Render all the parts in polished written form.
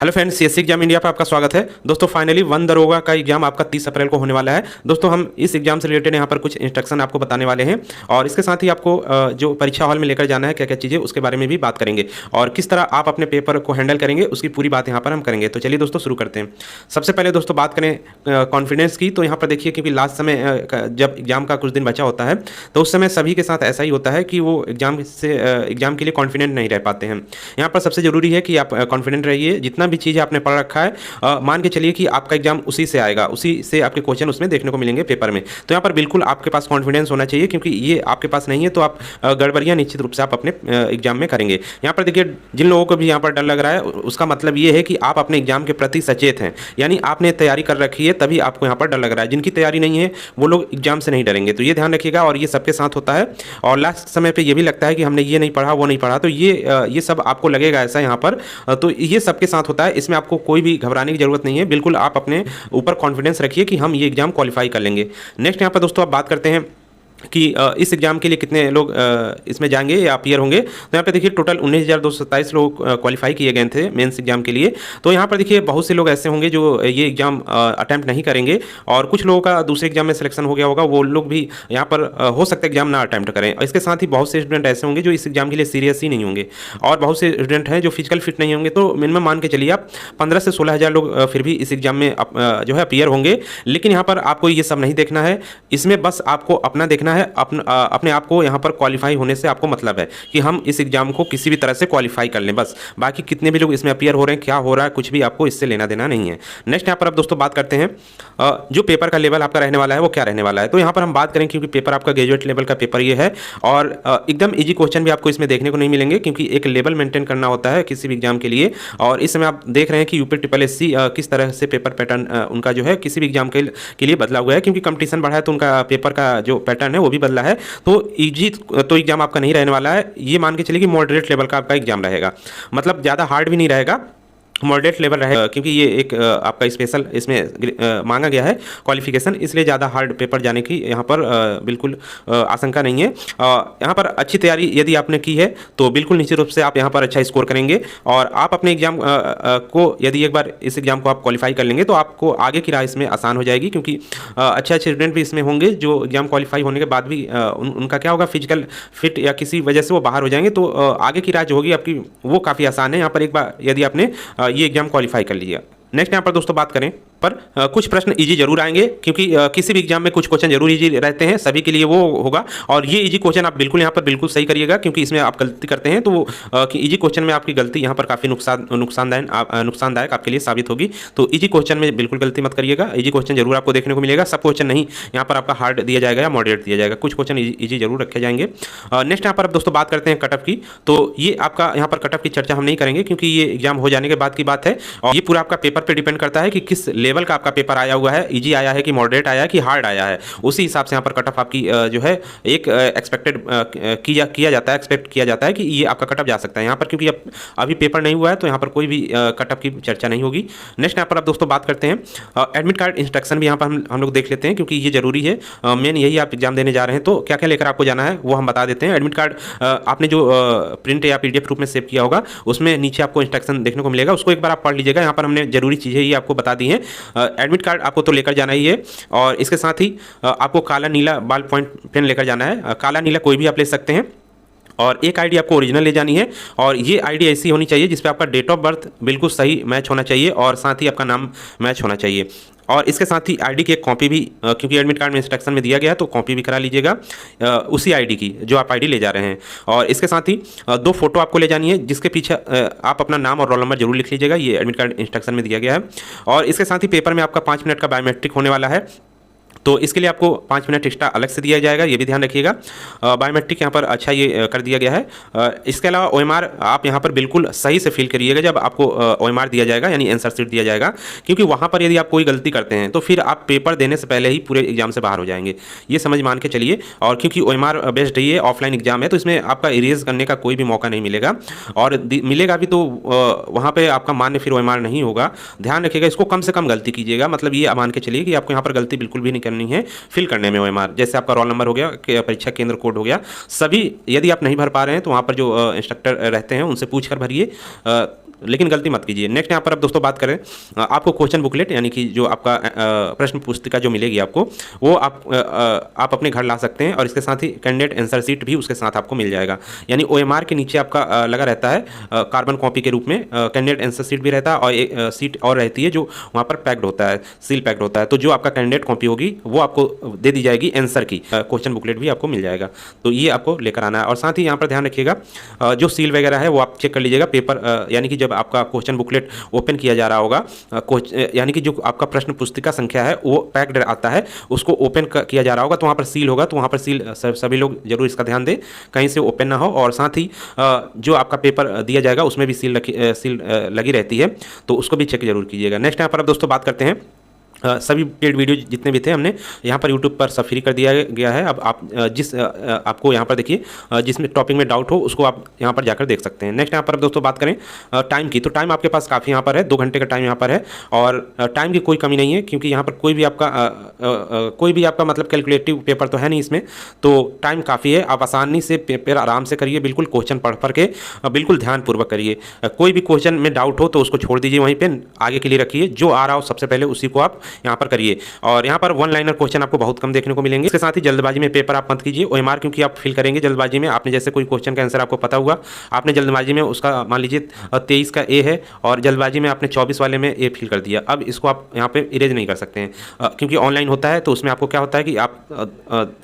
Hello friends, CSC exam India पर आपका स्वागत है। दोस्तों फाइनली वन दरोगा का एग्जाम आपका 30 अप्रैल को होने वाला है। दोस्तों हम इस एग्जाम से रिलेटेड यहाँ पर कुछ इंस्ट्रक्शन आपको बताने वाले हैं और इसके साथ ही आपको जो परीक्षा हॉल में लेकर जाना है क्या क्या चीज़ें उसके बारे में भी बात करेंगे और किस तरह आप अपने पेपर को हैंडल करेंगे उसकी पूरी बात यहाँ पर हम करेंगे। तो चलिए दोस्तों शुरू करते हैं। सबसे पहले दोस्तों बात करें कॉन्फिडेंस की, तो यहाँ पर देखिए क्योंकि लास्ट समय जब एग्जाम का कुछ दिन बचा होता है तो उस समय सभी के साथ ऐसा ही होता है कि वो एग्जाम के लिए कॉन्फिडेंट नहीं रह पाते हैं। यहाँ पर सबसे ज़रूरी है कि आप कॉन्फिडेंट रहिए। जितना भी चीज़ आपने पढ़ रखा है मान के चलिए कि आपका एग्जाम उसी से आएगा, उसी से आपके क्वेश्चन उसमें देखने को मिलेंगे पेपर में। तो यहाँ पर बिल्कुल आपके पास कॉन्फिडेंस होना चाहिए, क्योंकि ये आपके पास नहीं है तो आप गड़बड़ियाँ निश्चित रूप से आप अपने एग्जाम में करेंगे। यहाँ पर देखिए जिन लोगों को भी यहाँ पर डर लग रहा है उसका मतलब ये है कि आप अपने एग्जाम के प्रति सचेत हैं, यानी आपने तैयारी कर रखी है तभी आपको यहाँ पर डर लग रहा है। जिनकी तैयारी नहीं है वो लोग एग्जाम से नहीं डरेंगे, तो ये ध्यान रखिएगा। और ये सबके साथ होता है और लास्ट समय पे ये भी लगता है कि हमने ये नहीं पढ़ा वो नहीं पढ़ा, तो ये सब आपको लगेगा ऐसा यहाँ पर। तो ये सबके साथ होता है, इसमें आपको कोई भी घबराने की जरूरत नहीं है। बिल्कुल आप अपने ऊपर कॉन्फिडेंस रखिए कि हम ये एग्जाम क्वालिफाई कर लेंगे। नेक्स्ट यहाँ पर दोस्तों आप बात करते हैं कि इस एग्ज़ाम के लिए कितने लोग इसमें जाएंगे या अपीयर होंगे। तो यहाँ पे देखिए टोटल 19,227 लोग क्वालिफाई किए गए थे मेंस एग्जाम के लिए। तो यहाँ पर देखिए बहुत से लोग ऐसे होंगे जो ये एग्ज़ाम अटैम्प्ट नहीं करेंगे और कुछ लोगों का दूसरे एग्जाम में सिलेक्शन हो गया होगा, वो लोग भी यहाँ पर हो सकता है एग्जाम ना अटैम्प्ट करें। और इसके साथ ही बहुत से स्टूडेंट ऐसे होंगे जो इस एग्जाम के लिए सीरियस ही नहीं होंगे और बहुत से स्टूडेंट हैं जो फिजिकल फिट नहीं होंगे। तो मिनिमम मान के चलिए आप 15 से 16,000 लोग फिर भी इस एग्जाम में जो है अपीयर होंगे। लेकिन यहाँ पर आपको ये सब नहीं देखना है, इसमें बस आपको अपना देखना है, अपने आप को यहाँ पर क्वालिफाई होने से आपको मतलब है कि हम इस एग्जाम को किसी भी तरह से क्वालिफाई कर लें बस। बाकी कितने भी लोग इसमें अपीयर हो रहे हैं, क्या हो रहा है, कुछ भी आपको इससे लेना देना नहीं है। नेक्स्ट यहाँ पर अब दोस्तों बात करते हैं जो पेपर का लेवल आपका रहने वाला है वो क्या रहने वाला है। तो यहाँ पर हम बात करें क्योंकि पेपर आपका ग्रेजुएट लेवल का पेपर ये है और एकदम ईजी क्वेश्चन भी आपको इसमें देखने को नहीं मिलेंगे, क्योंकि एक लेवल मेंटेन करना होता है किसी भी एग्जाम के लिए। और इस समय आप देख रहे हैं कि UPSSC किस तरह से पेपर पैटर्न उनका जो है किसी भी एग्जाम के लिए बदला हुआ है, क्योंकि कंपटीशन बढ़ा है तो उनका पेपर का जो पैटर्न है वो भी बदला है। तो इजी तो एग्जाम आपका नहीं रहने वाला है। ये मान के चलिए कि मॉडरेट लेवल का आपका एग्जाम रहेगा, मतलब ज़्यादा हार्ड भी नहीं रहेगा, मॉडरेट लेवल रहेगा, क्योंकि ये एक आपका स्पेशल इसमें मांगा गया है क्वालिफिकेशन, इसलिए ज़्यादा हार्ड पेपर जाने की यहाँ पर बिल्कुल आशंका नहीं है। यहाँ पर अच्छी तैयारी यदि आपने की है तो बिल्कुल निश्चित रूप से आप यहाँ पर अच्छा स्कोर करेंगे और आप अपने एग्जाम को यदि एक बार इस एग्जाम को आप क्वालिफाई कर लेंगे तो आपको आगे की राह इसमें आसान हो जाएगी, क्योंकि अच्छे अच्छे स्टूडेंट भी इसमें होंगे जो एग्जाम क्वालिफाई होने के बाद भी उनका क्या होगा, फिजिकल फिट या किसी वजह से वो बाहर हो जाएंगे। तो आगे की राह जो होगी आपकी वो काफ़ी आसान है यहाँ पर, एक बार यदि आपने ये एग्जाम क्वालिफाई कर लिया। नेक्स्ट यहाँ पर दोस्तों बात करें पर कुछ प्रश्न इजी जरूर आएंगे, क्योंकि किसी भी एग्जाम में कुछ क्वेश्चन जरूर इजी रहते हैं, सभी के लिए वो होगा। और ये इजी क्वेश्चन आप बिल्कुल यहाँ पर बिल्कुल सही करिएगा, क्योंकि इसमें आप गलती करते हैं तो इजी क्वेश्चन में आपकी गलती यहाँ पर काफ़ी नुकसानदायक आपके लिए साबित होगी। तो इजी क्वेश्चन में बिल्कुल गलती मत करिएगा, इजी क्वेश्चन जरूर आपको देखने को मिलेगा। सब क्वेश्चन नहीं यहाँ पर आपका हार्ड दिया जाएगा या मॉडरेट दिया जाएगा, कुछ क्वेश्चन इजी जरूर रखे जाएंगे। नेक्स्ट यहाँ पर अब दोस्तों बात करते हैं कटअप की। तो ये आपका यहाँ पर कटअप की चर्चा हम नहीं करेंगे, क्योंकि ये एग्जाम हो जाने के बाद की बात है और ये पूरा आपका पेपर पर डिपेंड करता है कि किस लेवल का आपका पेपर आया हुआ है, इजी आया है कि मॉडरेट आया है कि हार्ड आया है। उसी हिसाब से यहाँ पर कटअप आपकी जो है एक एक्सपेक्टेड किया जाता है कि ये आपका कटअप जा सकता है यहाँ पर, क्योंकि अभी पेपर नहीं हुआ है तो यहाँ पर कोई भी कटअप की चर्चा नहीं होगी। नेक्स्ट यहाँ पर अब दोस्तों बात करते हैं एडमिट कार्ड इंस्ट्रक्शन भी यहाँ पर हम लोग देख लेते हैं, क्योंकि ये जरूरी है। मेन यही आप एग्जाम देने जा रहे हैं तो क्या क्या लेकर आपको जाना है वो हम बता देते हैं। एडमिट कार्ड आपने जो प्रिंट या PDF रूप में सेव किया होगा उसमें नीचे आपको इंस्ट्रक्शन देखने को मिलेगा, उसको एक बार आप पढ़ लीजिएगा। यहाँ पर हमने जरूरी चीज़ें ही आपको बता दी हैं। एडमिट कार्ड आपको तो लेकर जाना ही है और इसके साथ ही आपको काला नीला बॉल पॉइंट पेन लेकर जाना है। काला नीला कोई भी आप ले सकते हैं और एक आईडी आपको ओरिजिनल ले जानी है और ये आईडी ऐसी होनी चाहिए जिस पे आपका डेट ऑफ बर्थ बिल्कुल सही मैच होना चाहिए और साथ ही आपका नाम मैच होना चाहिए। और इसके साथ ही आईडी की एक कॉपी भी, क्योंकि एडमिट कार्ड में इंस्ट्रक्शन में दिया गया है तो कॉपी भी करा लीजिएगा उसी आईडी की जो आप आईडी ले जा रहे हैं। और इसके साथ ही 2 फोटो आपको ले जानी है, जिसके पीछे आप अपना नाम और रोल नंबर जरूर लिख लीजिएगा, ये एडमिट कार्ड इंस्ट्रक्शन में दिया गया है। और इसके साथ ही पेपर में आपका 5 मिनट का बायोमेट्रिक होने वाला है, तो इसके लिए आपको 5 मिनट एक्स्ट्रा अलग से दिया जाएगा, ये भी ध्यान रखिएगा। बायोमेट्रिक यहाँ पर अच्छा ये कर दिया गया है। इसके अलावा OMR आप यहाँ पर बिल्कुल सही से फिल करिएगा जब आपको OMR दिया जाएगा, यानी आंसर शीट दिया जाएगा, क्योंकि वहाँ पर यदि आप कोई गलती करते हैं तो फिर आप पेपर देने से पहले ही पूरे एग्जाम से बाहर हो जाएंगे, ये समझ मान के चलिए। और क्योंकि OMR बेस्ड ये ऑफलाइन एग्जाम है तो इसमें आपका इरेज करने का कोई भी मौका नहीं मिलेगा, और मिलेगा भी तो वहाँ पर आपका मान्य फिर OMR नहीं होगा। ध्यान रखिएगा, इसको कम से कम गलती कीजिएगा, मतलब ये मान के चलिए कि आपको यहाँ पर गलती बिल्कुल भी नहीं करनी है फिल करने में। OMR जैसे आपका रोल नंबर हो गया, परीक्षा केंद्र कोड हो गया, सभी यदि आप नहीं भर पा रहे हैं तो वहाँ पर जो इंस्ट्रक्टर रहते हैं उनसे पूछ कर भरिए। लेकिन गलती मत कीजिए। नेक्स्ट यहाँ पर अब दोस्तों बात करें, आपको क्वेश्चन बुकलेट यानी कि जो आपका प्रश्न पुस्तिका जो मिलेगी आपको, वो आप अपने घर ला सकते हैं, और इसके साथ ही कैंडिडेट आंसर शीट भी उसके साथ आपको मिल जाएगा। यानी OMR के नीचे आपका लगा रहता है कार्बन कॉपी के रूप में कैंडिडेट आंसर शीट भी रहता है, और एक सीट और रहती है जो वहाँ पर पैक्ड होता है, सील पैक्ड होता है। तो जो आपका कैंडिडेट कॉपी होगी वो आपको दे दी जाएगी, आंसर की क्वेश्चन बुकलेट भी आपको मिल जाएगा। तो ये आपको लेकर आना है। और साथ ही यहाँ पर ध्यान रखिएगा, जो सील वगैरह है वो आप चेक कर लीजिएगा। पेपर यानी कि जब आपका क्वेश्चन बुकलेट ओपन किया जा रहा होगा, यानी कि जो आपका प्रश्न पुस्तिका संख्या है वो पैक्ड आता है, उसको ओपन किया जा रहा होगा तो वहाँ पर सील होगा, तो वहाँ पर सील सभी लोग जरूर इसका ध्यान दें कहीं से ओपन ना हो। और साथ ही जो आपका पेपर दिया जाएगा उसमें भी सील लगी रहती है, तो उसको भी चेक जरूर कीजिएगा। नेक्स्ट यहाँ पर अब दोस्तों बात करते हैं, सभी पेड वीडियो जितने भी थे हमने यहाँ पर यूट्यूब पर सब फ्री कर दिया गया है। अब आप आपको यहाँ पर देखिए जिसमें टॉपिक में डाउट हो उसको आप यहाँ पर जाकर देख सकते हैं। नेक्स्ट यहाँ पर अब दोस्तों बात करें टाइम की, तो टाइम आपके पास काफ़ी यहाँ पर है, 2 घंटे का टाइम यहाँ पर है, और टाइम की कोई कमी नहीं है, क्योंकि यहाँ पर कोई भी आपका मतलब कैलकुलेटिव पेपर तो है नहीं इसमें, तो टाइम काफ़ी है। आप आसानी से पेपर आराम से करिए, बिल्कुल क्वेश्चन पढ़ के बिल्कुल ध्यानपूर्वक करिए। कोई भी क्वेश्चन में डाउट हो तो उसको छोड़ दीजिए, वहीं पर आगे के लिए रखिए, जो आ रहा हो सबसे पहले उसी को आप यहाँ पर करिए। और यहाँ पर 1 लाइनर क्वेश्चन आपको बहुत कम देखने को मिलेंगे। इसके साथ ही जल्दबाजी में पेपर आप मत कीजिए। OMR क्योंकि आप फिल करेंगे जल्दबाजी में, आपने जैसे कोई क्वेश्चन का आंसर आपको पता हुआ, आपने जल्दबाजी में उसका मान लीजिए 23 का A है और जल्दबाजी में आपने 24 वाले में A फिल कर दिया, अब इसको आप यहाँ पे इरेज नहीं कर सकते हैं, क्योंकि ऑनलाइन होता है, तो उसमें आपको क्या होता है कि आप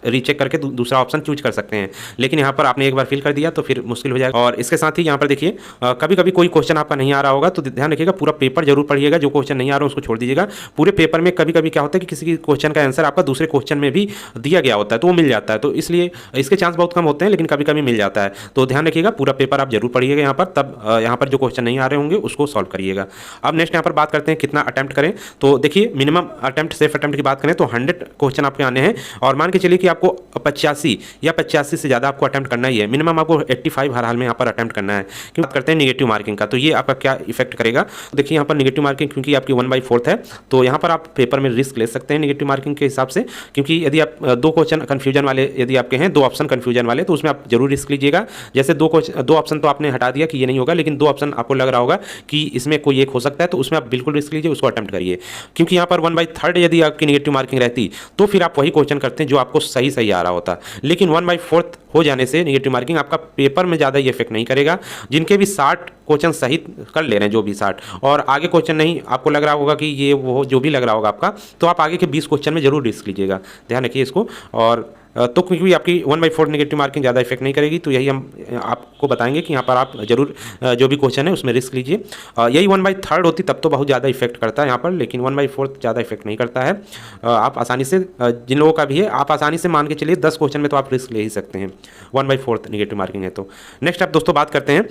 रीचेक करके दूसरा ऑप्शन चूज कर सकते हैं। लेकिन यहाँ पर आपने एक बार फिल कर दिया तो फिर मुश्किल हो जाएगा। और इसके साथ ही यहाँ पर देखिए कभी कभी कोई क्वेश्चन आपका नहीं आ रहा होगा तो ध्यान रखिएगा, पूरा पेपर जरूर पढ़िएगा। जो क्वेश्चन नहीं आ रहा उसको छोड़ दीजिएगा। पूरे पेपर में कभी कभी क्या होता है कि किसी क्वेश्चन का आंसर आपका दूसरे क्वेश्चन में भी दिया गया होता है तो वो मिल जाता है, तो इसलिए इसके चांस बहुत कम होते हैं, लेकिन कभी कभी मिल जाता है। तो ध्यान रखिएगा, पूरा पेपर आप जरूर पढ़िएगा यहाँ पर, तब यहाँ पर जो क्वेश्चन नहीं आ रहे होंगे उसको सॉल्व करिएगा। अब नेक्स्ट यहाँ पर बात करते हैं कितना अटेम्प्ट करें। तो देखिए मिनिमम अटेम्प्ट, सेफ अटेम्प्ट की बात करें तो 100 क्वेश्चन आपके आने हैं, और मान के चलिए कि आपको 85 या 85 से ज़्यादा आपको अटेम्प्ट करना ही है। मिनिमम आपको 85 हर हाल में यहाँ पर अटेम्प्ट करना है। क्यों बात करते हैं नेगेटिव मार्किंग का, तो ये आपका क्या इफेक्ट करेगा। देखिए यहाँ पर नेगेटिव मार्किंग क्योंकि आपकी 1/4 है, तो यहाँ पर आप पेपर में रिस्क ले सकते हैं नेगेटिव मार्किंग के हिसाब से, क्योंकि यदि आप 2 क्वेश्चन कन्फ्यूजन वाले यदि आपके हैं, 2 ऑप्शन कन्फ्यूजन वाले, तो उसमें आप जरूर रिस्क लीजिएगा। जैसे 2 ऑप्शन तो आपने हटा दिया कि ये नहीं होगा, लेकिन 2 ऑप्शन आपको लग रहा होगा कि इसमें कोई एक हो सकता है, तो उसमें आप बिल्कुल रिस्क लीजिए, उसको अटेम्प्ट करिए। क्योंकि यहाँ पर 1/3 यदि आपकी नेगेटिव मार्किंग रहती तो फिर आप वही क्वेश्चन करते हैं जो आपको सही आ रहा होता, लेकिन 1/4 हो जाने से नेगेटिव मार्किंग आपका पेपर में ज़्यादा ये इफेक्ट नहीं करेगा। जिनके भी 60 क्वेश्चन सही कर ले रहे हैं, जो भी 60 और आगे क्वेश्चन नहीं आपको लग रहा होगा कि ये वो जो भी लग रहा होगा आपका, तो आप आगे के 20 क्वेश्चन में जरूर रिस्क लीजिएगा। ध्यान रखिए इसको। और तो क्योंकि आपकी 1/4 नेगेटिव मार्किंग ज़्यादा इफेक्ट नहीं करेगी, तो यही हम आपको बताएंगे कि यहाँ पर आप जरूर जो भी क्वेश्चन है उसमें रिस्क लीजिए। यही 1/3 होती तब तो बहुत ज़्यादा इफेक्ट करता है यहाँ पर, लेकिन 1/4 ज़्यादा इफेक्ट नहीं करता है। आप आसानी से, जिन लोगों का भी है, आप आसानी से मान के चलिए 10 क्वेश्चन में तो आप रिस्क ले ही सकते हैं, 1/4 नेगेटिव मार्किंग है तो। नेक्स्ट आप दोस्तों बात करते हैं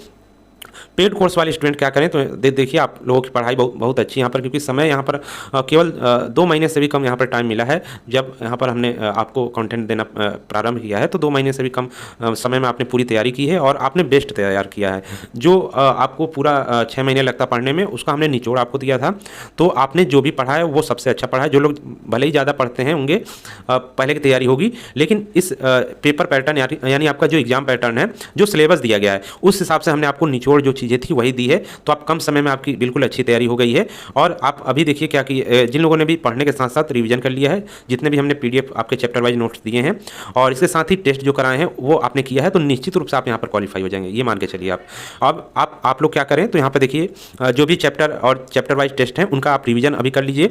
पेड कोर्स वाले स्टूडेंट क्या करें। तो देखिए आप लोगों की पढ़ाई बहुत अच्छी यहाँ पर, क्योंकि समय यहाँ पर केवल 2 महीने से भी कम यहाँ पर टाइम मिला है। जब यहाँ पर हमने आपको कंटेंट देना प्रारंभ किया है तो 2 महीने से भी कम समय में आपने पूरी तैयारी की है और आपने बेस्ट तैयार किया है। जो आपको पूरा 6 महीने लगता पढ़ने में, उसका हमने निचोड़ आपको दिया था। तो आपने जो भी पढ़ा है वो सबसे अच्छा पढ़ा है। जो लोग भले ही ज़्यादा पढ़ते हैं होंगे, पहले की तैयारी होगी, लेकिन इस पेपर पैटर्न यानी आपका जो एग्जाम पैटर्न है, जो सिलेबस दिया गया है, उस हिसाब से हमने आपको निचोड़ जो चीज़ें थी वही दी है। तो आप कम समय में आपकी बिल्कुल अच्छी तैयारी हो गई है। और आप अभी देखिए क्या कि जिन लोगों ने भी पढ़ने के साथ साथ रिवीजन कर लिया है, जितने भी हमने PDF आपके चैप्टर वाइज नोट्स दिए हैं और इसके साथ ही टेस्ट जो कराए हैं वो आपने किया है, तो निश्चित रूप से आप यहाँ पर क्वालिफाई हो जाएंगे, ये मान के चलिए आप। अब आप लोग क्या करें, तो यहाँ पर देखिए जो भी चैप्टर और चैप्टर वाइज टेस्ट हैं उनका आप रिवीजन अभी कर लीजिए।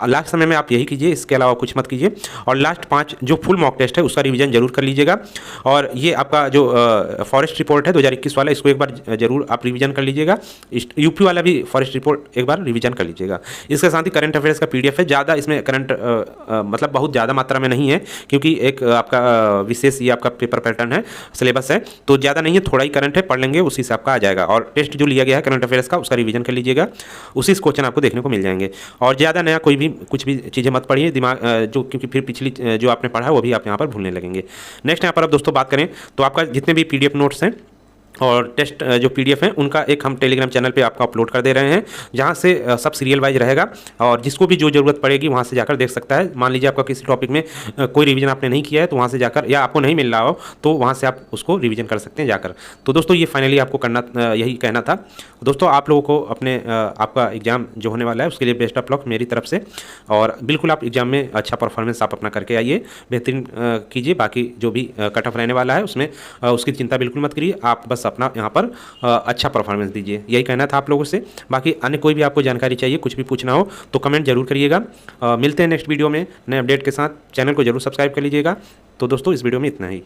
लास्ट समय में आप यही कीजिए, इसके अलावा कुछ मत कीजिए। और लास्ट 5 जो फुल मॉक टेस्ट है उसका रिवीजन जरूर कर लीजिएगा। और ये आपका जो फॉरेस्ट रिपोर्ट है 2021 वाला, इसको एक बार जरूर आप रिवीजन कर लीजिएगा। यूपी वाला भी फॉरेस्ट रिपोर्ट एक बार रिवीजन कर लीजिएगा। इसके साथ ही करंट अफेयर्स का PDF है, ज़्यादा इसमें करंट मतलब बहुत ज़्यादा मात्रा में नहीं है, क्योंकि एक आपका विशेष ये आपका पेपर पैटर्न है, सिलेबस है, तो ज़्यादा नहीं है, थोड़ा ही करंट है, पढ़ लेंगे उसी से आपका आ जाएगा। और टेस्ट जो लिया गया है करंट अफेयर्स का उसका रिवीजन कर लीजिएगा, उसी से क्वेश्चन आपको देखने को मिल जाएंगे। और ज़्यादा नया कोई भी कुछ भी चीज़ें मत पढ़िए दिमाग जो, क्योंकि फिर पिछली जो आपने पढ़ा है वो भी आप यहाँ पर भूलने लगेंगे। नेक्स्ट यहाँ पर अब दोस्तों बात करें तो आपका जितने भी PDF नोट्स हैं और टेस्ट जो PDF हैं उनका एक हम टेलीग्राम चैनल पे आपको अपलोड कर दे रहे हैं, जहाँ से सब सीरियल वाइज रहेगा और जिसको भी जो ज़रूरत पड़ेगी वहाँ से जाकर देख सकता है। मान लीजिए आपका किसी टॉपिक में कोई रिवीजन आपने नहीं किया है तो वहाँ से जाकर, या आपको नहीं मिल रहा हो तो वहाँ से आप उसको रिवीजन कर सकते हैं जाकर। तो दोस्तों ये फाइनली आपको करना यही कहना था। दोस्तों आप लोगों को अपने आपका एग्ज़ाम जो होने वाला है उसके लिए बेस्ट ऑफ लक मेरी तरफ से, और बिल्कुल आप एग्ज़ाम में अच्छा परफॉर्मेंस आप अपना करके आइए, बेहतरीन कीजिए। बाकी जो भी कट ऑफ रहने वाला है उसमें उसकी चिंता बिल्कुल मत करिए, आप बस अपना यहाँ पर अच्छा परफॉर्मेंस दीजिए, यही कहना था आप लोगों से। बाकी अन्य कोई भी आपको जानकारी चाहिए, कुछ भी पूछना हो तो कमेंट जरूर करिएगा। मिलते हैं नेक्स्ट वीडियो में नए अपडेट के साथ। चैनल को जरूर सब्सक्राइब कर लीजिएगा। तो दोस्तों इस वीडियो में इतना ही।